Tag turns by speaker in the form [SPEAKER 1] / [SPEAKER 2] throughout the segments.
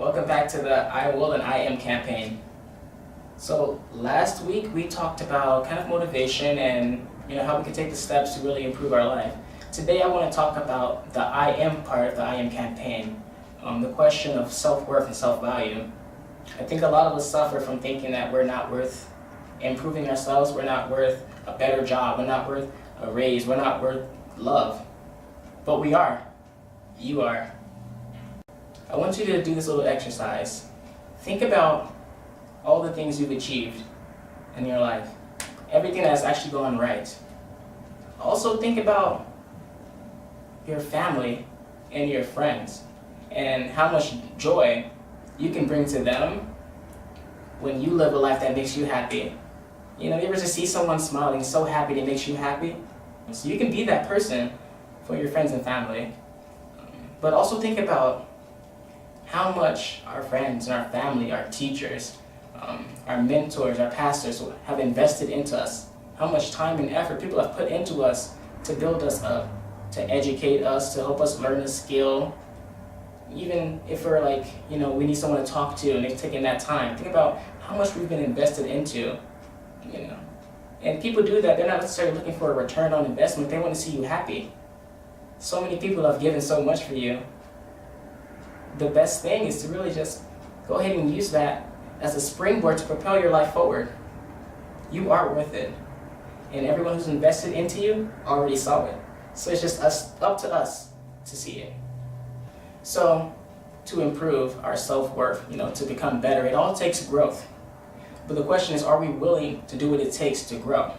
[SPEAKER 1] Welcome back to the I Will and I Am campaign. So last week we talked about kind of motivation and how we can take the steps to really improve our life. Today I want to talk about the I Am part of the I Am campaign, the question of self-worth and self-value. I think a lot of us suffer from thinking that we're not worth improving ourselves, we're not worth a better job, we're not worth a raise, we're not worth love. But we are. You are. I want you to do this little exercise. Think about all the things you've achieved in your life, everything that's actually gone right. Also think about your family and your friends and how much joy you can bring to them when you live a life that makes you happy. You ever just see someone smiling so happy that makes you happy? So you can be that person for your friends and family. But also think about how much our friends and our family, our teachers, our mentors, our pastors have invested into us. How much time and effort people have put into us to build us up, to educate us, to help us learn a skill. Even if we're we need someone to talk to and they've taken that time. Think about how much we've been invested into, And people do that, they're not necessarily looking for a return on investment, they want to see you happy. So many people have given so much for you. The best thing is to really just go ahead and use that as a springboard to propel your life forward. You are worth it. And everyone who's invested into you already saw it. So it's just up to us to see it. So to improve our self-worth, to become better, it all takes growth. But the question is, are we willing to do what it takes to grow?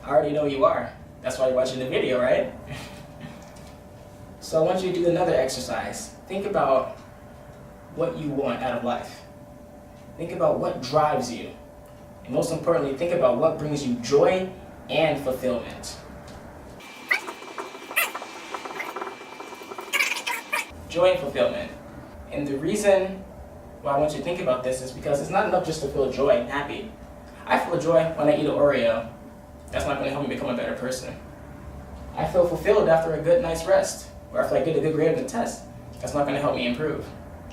[SPEAKER 1] I already know you are. That's why you're watching the video, right? So I want you to do another exercise. Think about what you want out of life. Think about what drives you. And most importantly, think about what brings you joy and fulfillment. Joy and fulfillment. And the reason why I want you to think about this is because it's not enough just to feel joy and happy. I feel joy when I eat an Oreo. That's not going to help me become a better person. I feel fulfilled after a good night's rest, or after I get a good grade on the test. That's not going to help me improve.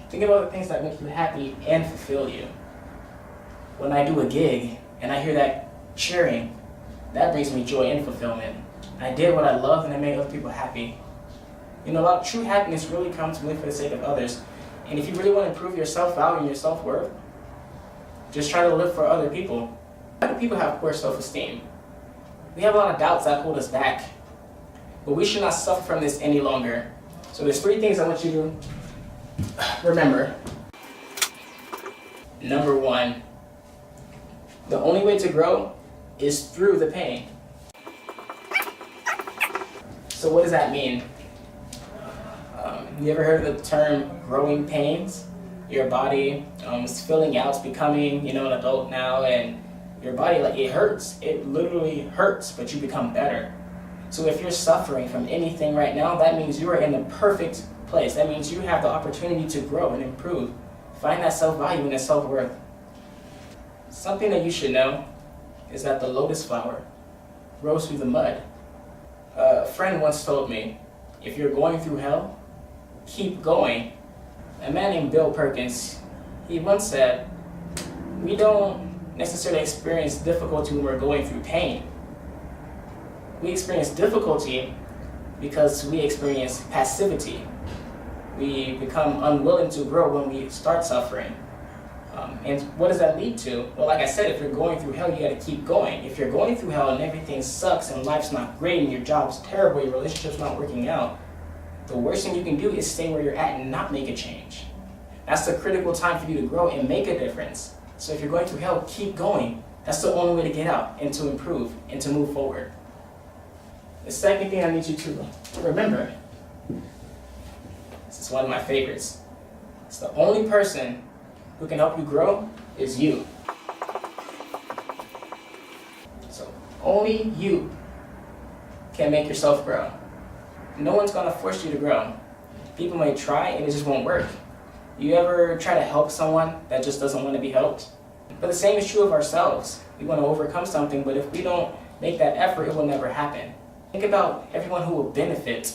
[SPEAKER 1] Think about the things that make you happy and fulfill you. When I do a gig and I hear that cheering, that brings me joy and fulfillment. I did what I love and I made other people happy. A lot of true happiness really comes from living for the sake of others. And if you really want to improve your self-value and your self-worth, just try to live for other people. A lot of people have poor self-esteem. We have a lot of doubts that hold us back. But we should not suffer from this any longer. So there's 3 things I want you to remember. Number 1, the only way to grow is through the pain. So what does that mean? You ever heard of the term growing pains? Your body is filling out, it's becoming an adult now, and your body, it hurts. It literally hurts, but you become better. So if you're suffering from anything right now, that means you are in the perfect place. That means you have the opportunity to grow and improve. Find that self-value and that self-worth. Something that you should know is that the lotus flower grows through the mud. A friend once told me, if you're going through hell, keep going. A man named Bill Perkins, he once said, we don't necessarily experience difficulty when we're going through pain. We experience difficulty because we experience passivity. We become unwilling to grow when we start suffering. And what does that lead to? Well, like I said, if you're going through hell, you gotta keep going. If you're going through hell and everything sucks and life's not great and your job's terrible, your relationship's not working out, the worst thing you can do is stay where you're at and not make a change. That's the critical time for you to grow and make a difference. So if you're going through hell, keep going. That's the only way to get out and to improve and to move forward. The second thing I need you to remember, this is one of my favorites. It's the only person who can help you grow is you. So only you can make yourself grow. No one's gonna force you to grow. People may try and it just won't work. You ever try to help someone that just doesn't want to be helped? But the same is true of ourselves. We want to overcome something, but if we don't make that effort, it will never happen. Think about everyone who will benefit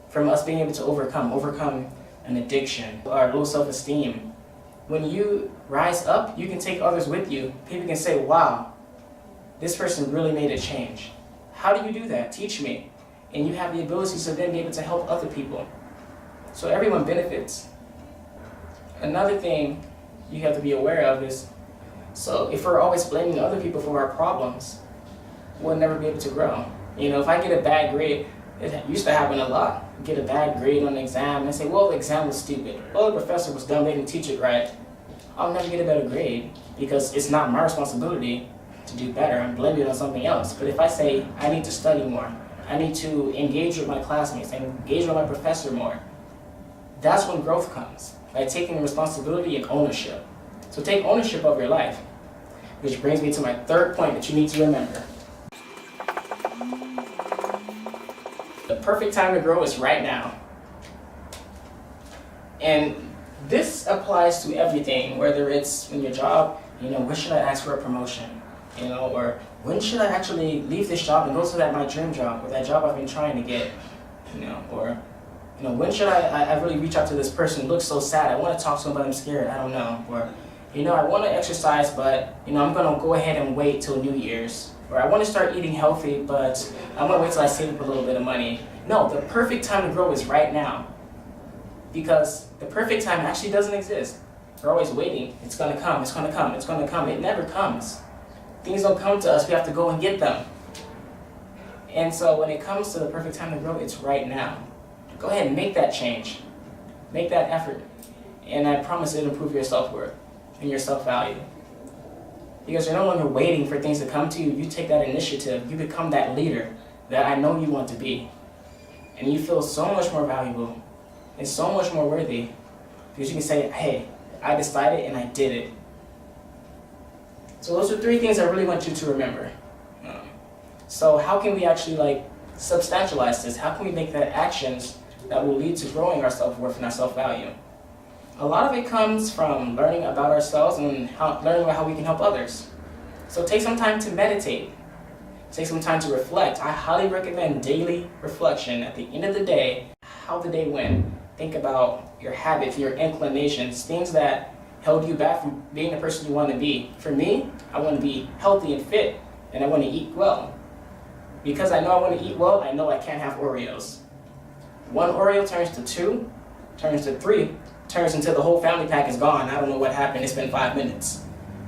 [SPEAKER 1] from us being able to overcome an addiction, or low self-esteem. When you rise up, you can take others with you. People can say, wow, this person really made a change. How do you do that? Teach me. And you have the ability to then be able to help other people. So everyone benefits. Another thing you have to be aware of is, so if we're always blaming other people for our problems, we'll never be able to grow. If I get a bad grade, it used to happen a lot. Get a bad grade on an exam and say, well, the exam was stupid. Well, the professor was dumb, they didn't teach it right. I'll never get a better grade because it's not my responsibility to do better. I'm blaming it on something else. But if I say, I need to study more, I need to engage with my classmates, and engage with my professor more, that's when growth comes, by taking responsibility and ownership. So take ownership of your life, which brings me to my third point that you need to remember. The perfect time to grow is right now. And this applies to everything, whether it's in your job, when should I ask for a promotion? Or when should I actually leave this job and go to my dream job, or that job I've been trying to get? Or when should I really reach out to this person who looks so sad? I want to talk to them, but I'm scared. I don't know. Or, I want to exercise, but, I'm going to go ahead and wait till New Year's. Or I want to start eating healthy, but I'm going to wait till I save up a little bit of money. No, the perfect time to grow is right now. Because the perfect time actually doesn't exist. We're always waiting. It's going to come, it's going to come, it's going to come. It never comes. Things don't come to us, we have to go and get them. And so when it comes to the perfect time to grow, it's right now. Go ahead and make that change. Make that effort. And I promise it'll improve your self-worth and your self-value. Because you're no longer waiting for things to come to you. You take that initiative. You become that leader that I know you want to be. And you feel so much more valuable and so much more worthy because you can say, hey, I decided and I did it. So those are three things I really want you to remember. So how can we actually substantialize this? How can we make that actions that will lead to growing our self-worth and our self-value? A lot of it comes from learning about ourselves and learning about how we can help others. So take some time to meditate. Take some time to reflect. I highly recommend daily reflection at the end of the day, how the day went. Think about your habits, your inclinations, things that held you back from being the person you want to be. For me, I want to be healthy and fit, and I want to eat well. Because I know I want to eat well, I know I can't have Oreos. One Oreo turns to 2, turns to 3, turns until the whole family pack is gone. I don't know what happened. It's been 5 minutes.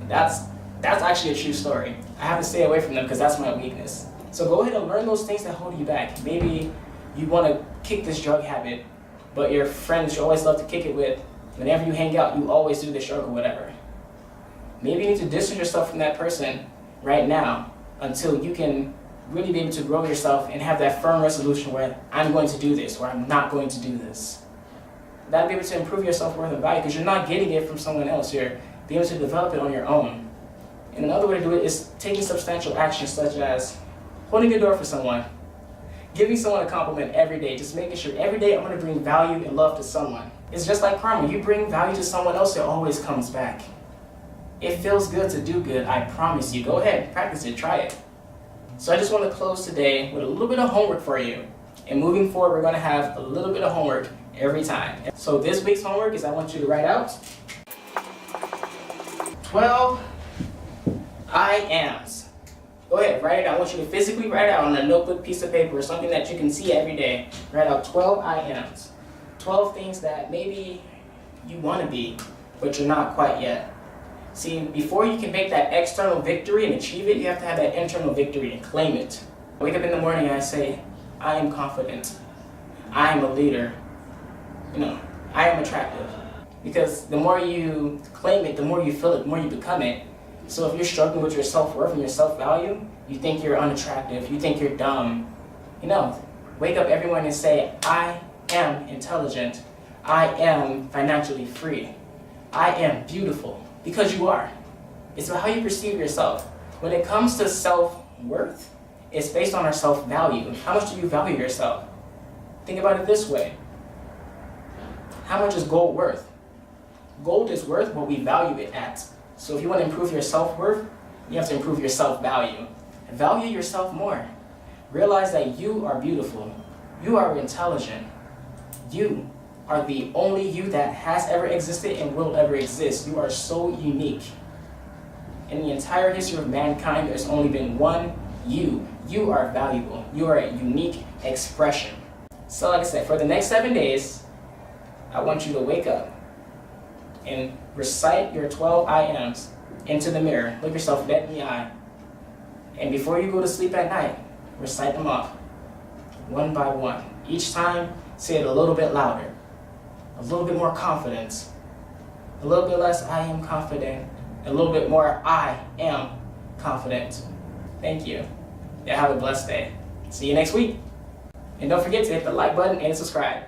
[SPEAKER 1] That's actually a true story. I have to stay away from them because that's my weakness. So go ahead and learn those things that hold you back. Maybe you want to kick this drug habit, but your friends you always love to kick it with, whenever you hang out, you always do this drug or whatever. Maybe you need to distance yourself from that person right now until you can really be able to grow yourself and have that firm resolution where I'm going to do this or I'm not going to do this. That'll be able to improve your self-worth and value because you're not getting it from someone else. You're being able to develop it on your own. And another way to do it is taking substantial actions such as holding a door for someone, giving someone a compliment every day, just making sure every day I'm going to bring value and love to someone. It's just like karma. You bring value to someone else, it always comes back. It feels good to do good, I promise you. Go ahead, practice it, try it. So I just want to close today with a little bit of homework for you. And moving forward, we're going to have a little bit of homework every time. So this week's homework is I want you to write out 12 I ams. Go ahead, write it out. I want you to physically write it out on a notebook, piece of paper, or something that you can see every day. Write out 12 I ams. 12 things that maybe you want to be, but you're not quite yet. See, before you can make that external victory and achieve it, you have to have that internal victory and claim it. I wake up in the morning and I say, I am confident. I am a leader. I am attractive. Because the more you claim it, the more you feel it, the more you become it. So if you're struggling with your self-worth and your self-value, you think you're unattractive, you think you're dumb, wake up every morning and say, I am intelligent. I am financially free. I am beautiful. Because you are. It's about how you perceive yourself. When it comes to self-worth, it's based on our self-value. How much do you value yourself? Think about it this way. How much is gold worth? Gold is worth what we value it at. So if you want to improve your self-worth, you have to improve your self-value. Value yourself more. Realize that you are beautiful. You are intelligent. You are the only you that has ever existed and will ever exist. You are so unique. In the entire history of mankind, there's only been one you. You are valuable. You are a unique expression. So like I said, for the next 7 days, I want you to wake up and recite your 12 I ams into the mirror. Look yourself dead in the eye. And before you go to sleep at night, recite them off, one by one. Each time, say it a little bit louder, a little bit more confidence, a little bit less I am confident, a little bit more I am confident. Thank you. Yeah, have a blessed day. See you next week. And don't forget to hit the like button and subscribe.